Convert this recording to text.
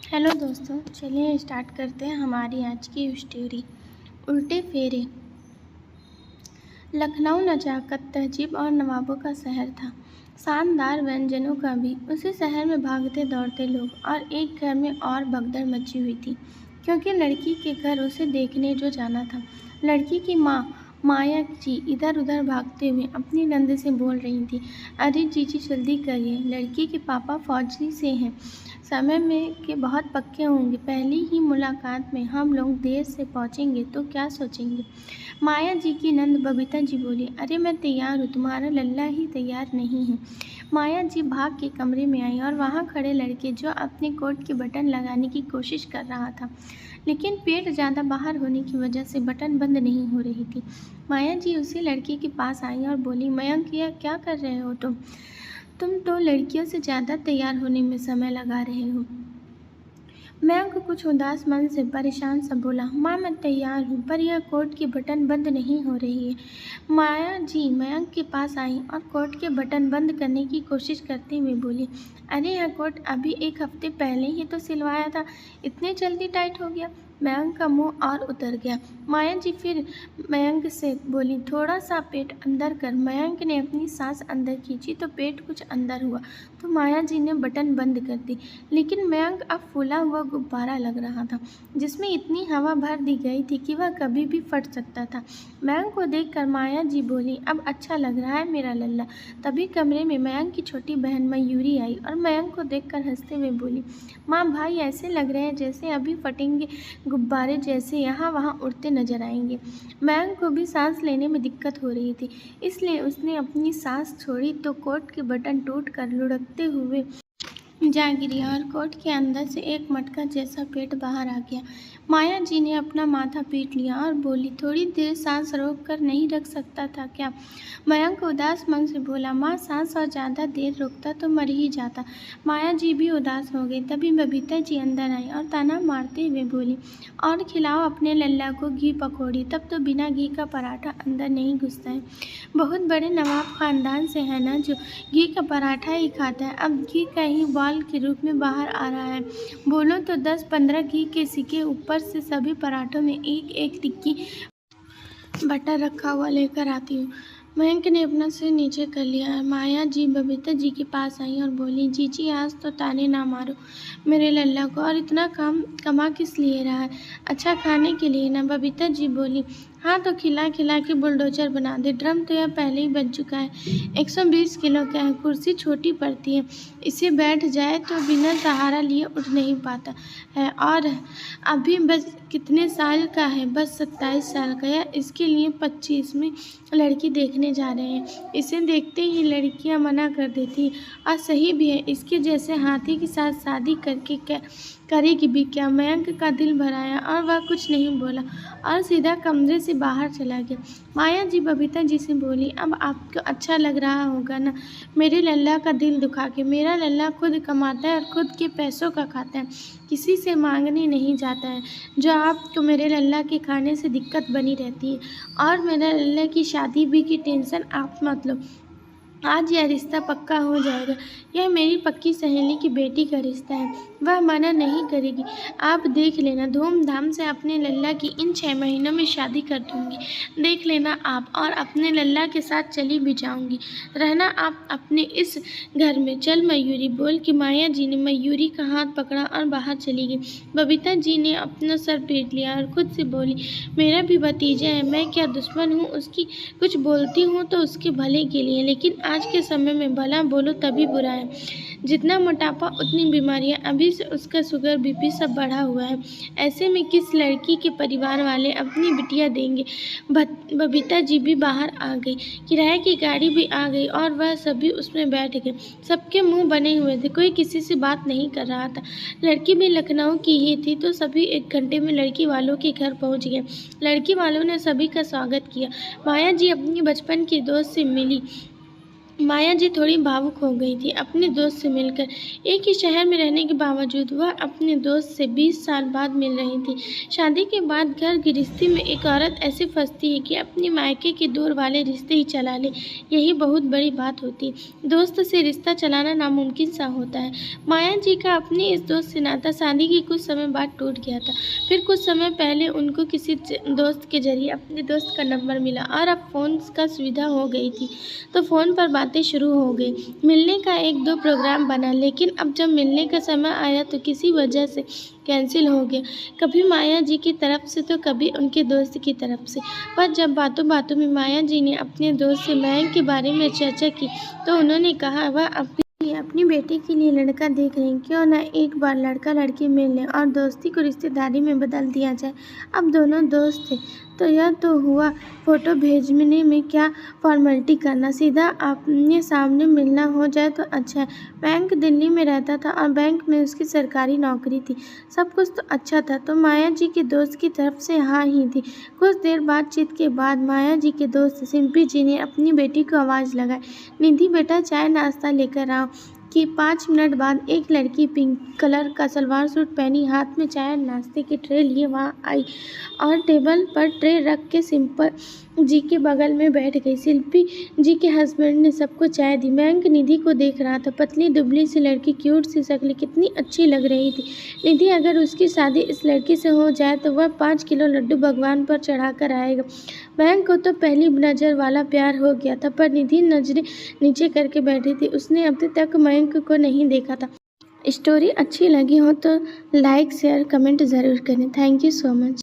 Hello दोस्तों, चलिए start करते हैं हमारी आज की स्टोरी। उल्टे फेरे। लखनऊ नजाकत, तहजीब और नवाबों का शहर था। शानदार व्यंजनों का भी उसी शहर में भागते दौड़ते लोग, और एक घर में और भगदड़ मची हुई थी, क्योंकि लड़की के घर उसे देखने जो जाना था। लड़की की माँ माया जी इधर उधर भागते हुए अपनी नंद से बोल रही थी, अरे जीजी जल्दी करिए, लड़की के पापा फौजी से हैं, समय में के बहुत पक्के होंगे, पहली ही मुलाकात में हम लोग देर से पहुंचेंगे तो क्या सोचेंगे। माया जी की नंद बबीता जी बोली, अरे मैं तैयार हूँ, तुम्हारा लल्ला ही तैयार नहीं है। माया जी भाग के कमरे में आई और वहाँ खड़े लड़के जो अपने कोट के बटन लगाने की कोशिश कर रहा था, लेकिन पेट ज़्यादा बाहर होने की वजह से बटन बंद नहीं हो रही थी। माया जी उसी लड़के के पास आई और बोली, मयंक, यह क्या कर रहे हो तुम तो लड़कियों से ज़्यादा तैयार होने में समय लगा रहे हो। मयंक कुछ उदास मन से परेशान सा बोला, माँ मैं तैयार हूँ, पर यह कोट की बटन बंद नहीं हो रही है। माया जी मयंक के पास आई और कोट के बटन बंद करने की कोशिश करते हुए बोली, अरे यह कोट अभी एक हफ्ते पहले ही तो सिलवाया था, इतनी जल्दी टाइट हो गया। मयंक का मुंह और उतर गया। माया जी फिर मयंक से बोली, थोड़ा सा पेट अंदर कर। मयंक ने अपनी सांस अंदर खींची तो पेट कुछ अंदर हुआ, तो माया जी ने बटन बंद कर दी। लेकिन मयंक अब फूला हुआ गुब्बारा लग रहा था, जिसमें इतनी हवा भर दी गई थी कि वह कभी भी फट सकता था। मयंक को देखकर माया जी बोली, अब अच्छा लग रहा है मेरा लल्ला। तभी कमरे में मयंक की छोटी बहन मयूरी आई और मयंक को देखकर हंसते हुए बोली, माँ भाई ऐसे लग रहे हैं जैसे अभी फटेंगे गुब्बारे, जैसे यहाँ वहाँ उड़ते नजर आएंगे। मयंक को भी सांस लेने में दिक्कत हो रही थी, इसलिए उसने अपनी सांस छोड़ी तो कोट के बटन टूट कर लुढ़कते हुए जा गिरी और कोट के अंदर से एक मटका जैसा पेट बाहर आ गया। माया जी ने अपना माथा पीट लिया और बोली, थोड़ी देर सांस रोक कर नहीं रख सकता था क्या। मयंक उदास मन से बोला, माँ सांस और ज़्यादा देर रोकता तो मर ही जाता। माया जी भी उदास हो गई। तभी बबीता जी अंदर आई और ताना मारते हुए बोली, और खिलाओ अपने लल्ला को घी पकौड़ी, तब तो बिना घी का पराठा अंदर नहीं घुसता है। बहुत बड़े नवाब खानदान से है ना जो घी का पराठा ही खाता है, अब घी का ही बॉल के रूप में बाहर आ रहा है। बोलो तो 10-15 घी के सिक्के, ऊपर से सभी पराठों में एक एक टिक्की बटर रखा हुआ लेकर आती हूँ। मयंक ने अपना सिर नीचे कर लिया। माया जी बबीता जी के पास आई और बोली, जीजी आज तो ताने ना मारो मेरे लल्ला को, और इतना काम कमा किस लिए रहा है, अच्छा खाने के लिए ना। बबीता जी बोली, हाँ तो खिला खिला के बुलडोजर बना दे, ड्रम तो यह पहले ही बन चुका है, 120 किलो का है, कुर्सी छोटी पड़ती है, इसे बैठ जाए तो बिना सहारा लिए उठ नहीं पाता है, और अभी बस कितने साल का है, बस 27 साल का है, इसके लिए 25 में लड़की देखने जा रहे हैं, इसे देखते ही लड़कियां मना कर देती, और सही भी है, इसके जैसे हाथी के साथ शादी करके क्या करेगी भी क्या। मयंक का दिल भर आया और वह कुछ नहीं बोला और सीधा कमरे से बाहर चला गया। माया जी बबीता जी से बोली, अब आपको अच्छा लग रहा होगा ना मेरे लल्ला का दिल दुखा के। मेरा लल्ला खुद कमाता है और खुद के पैसों का खाता है, किसी से मांगने नहीं जाता है, जो आपको मेरे लल्ला के खाने से दिक्कत बनी रहती है। और मेरे लल्ला की शादी भी की टेंशन आप मत लो, आज यह रिश्ता पक्का हो जाएगा। यह मेरी पक्की सहेली की बेटी का रिश्ता है, वह मना नहीं करेगी। आप देख लेना, धूमधाम से अपने लल्ला की इन 6 महीनों में शादी कर दूंगी, देख लेना आप, और अपने लल्ला के साथ चली भी जाऊंगी, रहना आप अपने इस घर में। चल मयूरी, बोल कि माया जी ने मयूरी का हाथ पकड़ा और बाहर चली गई। बबीता जी ने अपना सर पीट लिया और खुद से बोली, मेरा भी भतीजा है, मैं क्या दुश्मन हूँ उसकी, कुछ बोलती हूँ तो उसके भले के लिए, लेकिन आज के समय में भला बोलो तभी बुरा है। जितना मोटापा उतनी बीमारियां, अभी से उसका शुगर बीपी सब बढ़ा हुआ है, ऐसे में किस लड़की के परिवार वाले अपनी बिटिया देंगे। बबीता जी भी बाहर आ गई, किराए की गाड़ी भी आ गई और वह सभी उसमें बैठ गए। सबके मुंह बने हुए थे, कोई किसी से बात नहीं कर रहा था। लड़की भी लखनऊ की ही थी, तो सभी 1 घंटे में लड़की वालों के घर पहुंच गए। लड़की वालों ने सभी का स्वागत किया। माया जी अपनी बचपन की दोस्त से मिली माया जी थोड़ी भावुक हो गई थी अपने दोस्त से मिलकर। एक ही शहर में रहने के बावजूद वह अपने दोस्त से 20 साल बाद मिल रही थी। शादी के बाद घर गृहस्थी में एक औरत ऐसे फंसती है कि अपने मायके के दूर वाले रिश्ते ही चला ले, यही बहुत बड़ी बात होती है। दोस्त से रिश्ता चलाना नामुमकिन सा होता है। माया जी का अपने इस दोस्त से नाता शादी के कुछ समय बाद टूट गया था। फिर कुछ समय पहले उनको किसी दोस्त के जरिए अपने दोस्त का नंबर मिला और अब फ़ोन का सुविधा हो गई थी, तो फ़ोन पर बातें शुरू हो गई। मिलने का एक दो प्रोग्राम बना, लेकिन अब जब मिलने का समय आया तो किसी वजह से कैंसिल हो गया। कभी माया जी की तरफ से तो कभी उनके दोस्त की तरफ से। पर जब बातों बातों में माया जी ने अपने दोस्त से मयंक के बारे में चर्चा की तो उन्होंने कहा वह अपनी बेटी के लिए लड़का देख रही, क्यों न एक बार लड़का लड़की मिल लें और दोस्ती को रिश्तेदारी में बदल दिया जाए। अब दोनों दोस्त थे तो यह तो हुआ, फ़ोटो भेजने में क्या फॉर्मेलिटी करना, सीधा आमने सामने मिलना हो जाए तो अच्छा है। बैंक दिल्ली में रहता था और बैंक में उसकी सरकारी नौकरी थी। सब कुछ तो अच्छा था, तो माया जी के दोस्त की तरफ से हाँ ही थी। कुछ देर बातचीत के बाद माया जी के दोस्त सिम्पी जी ने अपनी बेटी को आवाज़ लगाई, निधि बेटा चाय नाश्ता लेकर आओ। कि 5 मिनट बाद एक लड़की पिंक कलर का सलवार सूट पहनी हाथ में चाय नाश्ते की ट्रे लिए वहाँ आई और टेबल पर ट्रे रख के सिंपल जी के बगल में बैठ गई। शिल्पी जी के हस्बैंड ने सबको चाय दी। मयंक निधि को देख रहा था। पतली दुबली सी लड़की, क्यूट सी शक्ल, कितनी अच्छी लग रही थी। निधि अगर उसकी शादी इस लड़की से हो जाए तो वह 5 किलो लड्डू भगवान पर चढ़ा कर आएगा। मयंक को तो पहली नज़र वाला प्यार हो गया था, पर निधि नजरें नीचे करके बैठी थी। उसने अभी तक मयंक को नहीं देखा था। स्टोरी अच्छी लगी हो तो लाइक शेयर कमेंट ज़रूर करें। Thank you so much.